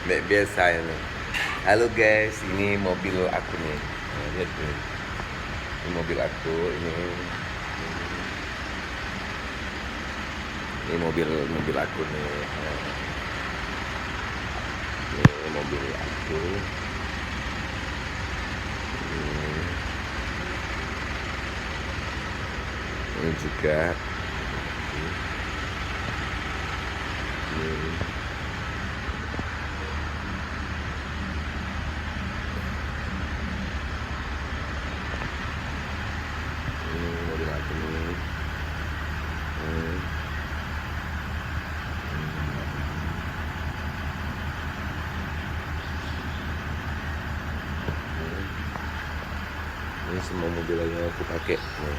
Nggak biasa ini. Halo guys, ini mobil aku nih. Nah, lihat nih. Ini mobil aku, ini mobil aku nih. Nah, ini mobil aku. Ini juga. Ini. Ini mobil aku nih. Hmm. Ini semua mobil yang aku pakai nih.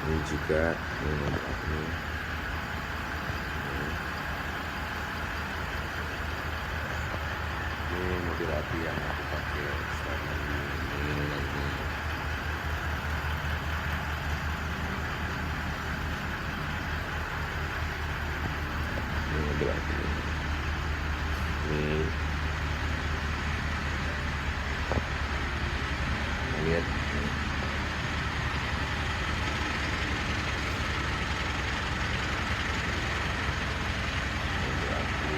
Ini juga ini mobil aku nih. Ini mobil api yang aku pakai selama ini lagi. Ini mobil aku nih. Ini lihat nih. Mobil aku.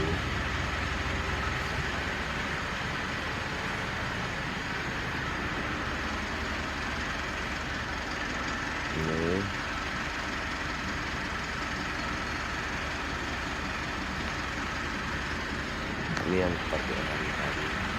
Ini yang pakai hari-hari.